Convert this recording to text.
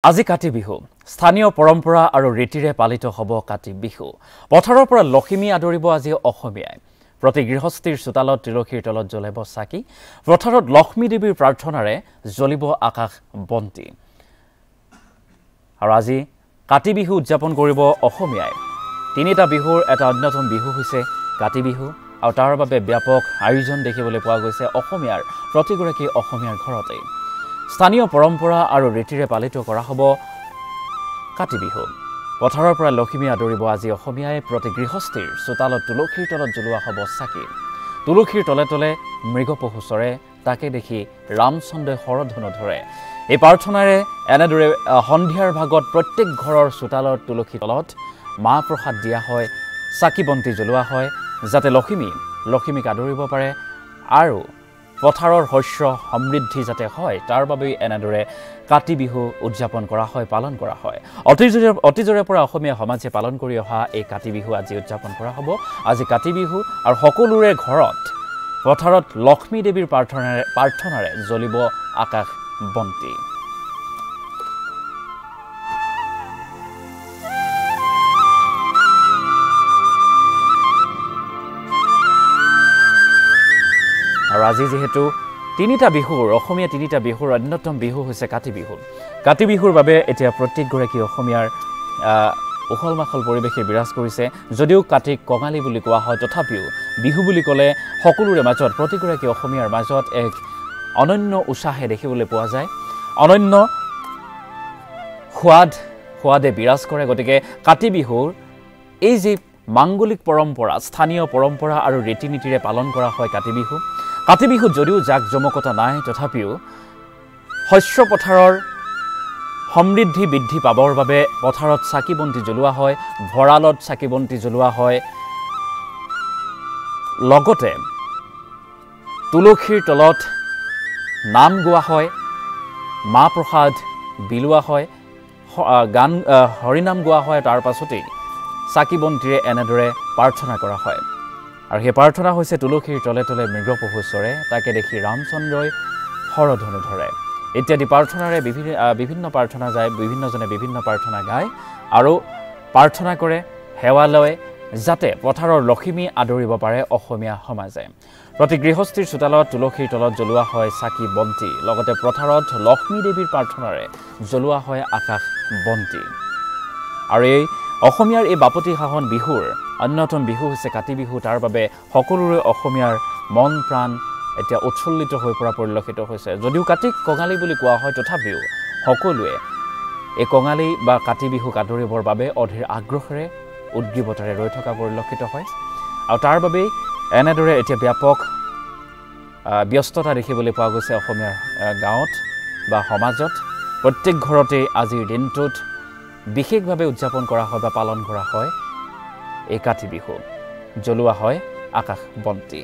আজি কাতি বিহু স্থানীয় পৰম্পৰা আৰু ৰীতিৰে পালিত হ'ব কাতি বিহু পথাৰৰ পৰা লখিমী আদৰিব আজি অসমীয়াই প্ৰতি গৃহস্থীৰ চোতালত তুলসীৰ তলত জ্বলাব চাকি পথাৰত লক্ষ্মী দেৱীৰ প্ৰাৰ্থনাৰে জ্বলিব আকাশ বন্তি আৰু আজি কাতি বিহু উদযাপন কৰিব অসমীয়াই তিনিটা বিহুৰ এটা অন্যতম বিহু হৈছে কাতি বিহু আৰু তাৰ বাবে ব্যাপক আয়োজন দেখিবলৈ পোৱা গৈছে অসমীয়াৰ প্ৰতিগৰাকী অসমীয়াৰ ঘৰতে স্থানীয় পৰম্পৰা আৰু ৰীতিৰে পালিত কৰা হ'ব কাতি বিহু পথাৰৰ পৰা লক্ষ্মী আদৰিব আজি অসমীয়াই প্ৰতি গৃহস্থীৰ চোতালত তুলসীৰ তলত জ্বলোৱা হ'ব চাকি তুলসীৰ তলে তলে মৃগপহু চৰে তাকে দেখি ৰামচন্দ্ৰই হৰধনু ধৰে এই প্ৰাৰ্থনাৰে এনেদৰে সন্ধিয়াৰ ভাগত প্ৰত্যেক ঘৰৰ চোতালত তুলসীৰ তলত মাহ প্ৰসাদ দিয়া হয় চাকি বন্তি জ্বলোৱা হয় যাতে লক্ষ্মীক আদৰিব পাৰে আৰু পথাৰৰ শস্য সমৃদ্ধি যাতে হয় তাৰ বাবে এনেদৰে কাতি বিহু উদযাপন কৰা হয় পালন কৰা হয় অতীজৰে পৰা অসমীয়া সমাজে পালন কৰি অহা এই কাতি বিহু আজি উদযাপন কৰা হ'ব আজি কাতি বিহু আৰু সকলোৰে ঘৰত পথাৰত লক্ষ্মী দেৱীৰ প্ৰাৰ্থনাৰে জ্বলিব আকাশ বন্তি আৰু আজি যেহেতু তিনিটা বিহুৰ অসমীয়া তিনিটা বিহুৰ অন্যতম বিহু হৈছে কাতি বিহুৰ বাবে এতিয়া প্ৰত্যেকগৰাকী অসমীয়াৰ উখল মাখল পৰিৱেশে বিৰাজ কৰিছে যদিও কাতিক কঙালী বুলি কোৱা হয় তথাপিও বিহু বুলি ক'লে সকলোৰে মাজত প্ৰতিগৰাকী অসমীয়াৰ মাজত এক অনন্য উৎসাহে দেখিবলৈ পোৱা যায় অনন্য সোৱাদে বিৰাজ কৰে গতিকে কাতি বিহুৰ এই যে মাংগলিক পৰম্পৰা স্থানীয় পৰম্পৰা আৰু ৰীতি নীতিৰে পালন কৰা হয় কাতি বিহুত যদিও জাক জমকতা নাই তথাপিও শস্য পথাৰৰ সমৃদ্ধি বৃদ্ধি পাবৰ বাবে পথাৰত চাকি বন্তি জ্বলোৱা হয় ভঁৰালত চাকি বন্তি জ্বলোৱা হয় লগতে তুলসীৰ তলত নাম গোৱা হয় মাহ প্ৰসাদ বিলোৱা হয় গান হৰিনাম গোৱা হয় তাৰ পাছতেই চাকি বন্তিৰে এনেদৰে প্ৰাৰ্থনা কৰা হয় আৰু সেই প্ৰাৰ্থনা হৈছে তুলসীৰ তলে তলে মৃগপহু চৰে তাকে দেখি ৰামচন্দ্ৰই হৰধনু ধৰে ইত্যাদি প্ৰাৰ্থনাৰে বিভিন্ন প্ৰাৰ্থনা যায় বিভিন্নজনে বিভিন্ন প্ৰাৰ্থনা গায় আৰু প্ৰাৰ্থনা কৰে সেৱা লয় যাতে পথাৰৰ লক্ষ্মী আদৰিব পাৰে অসমীয়া সমাজে প্ৰতি গৃহস্থীৰ চোতালত তুলসীৰ তলত জ্বলোৱা হয় চাকি বন্তি লগতে পথাৰত লক্ষ্মী দেৱীৰ প্ৰাৰ্থনাৰে জ্বলোৱা হয় আকাশ বন্তি আৰু এই অসমীয়াৰ এই বাপতি সাহন বিহুৰ অন্যতম বিহু হৈছে কাতি বিহু তাৰ বাবে সকলোৰে অসমীয়াৰ মন প্ৰাণ এতিয়া উৎফুল্লিত হৈ পৰা পৰিলক্ষিত হৈছে যদিও কাতিক কঙালী বুলি কোৱা হয় তথাপিও সকলোৱে এই কঙালী বা কাতি বিহুক আদৰিবৰ বাবে অধীৰ আগ্ৰহেৰে উদ্গ্ৰীৱতাৰে ৰৈ থকা পৰিলক্ষিত হয় আৰু তাৰ বাবেই এনেদৰে এতিয়া ব্যাপক ব্যস্ততা দেখিবলৈ পোৱা গৈছে অসমীয়াৰ গাঁৱত বা সমাজত প্ৰত্যেক ঘৰতে আজিৰ দিনটোত বিশেষভাৱে উদযাপন কৰা হয় বা পালন কৰা হয় এই কাতি বিহু জ্বলোৱা হয় আকাশ বন্তি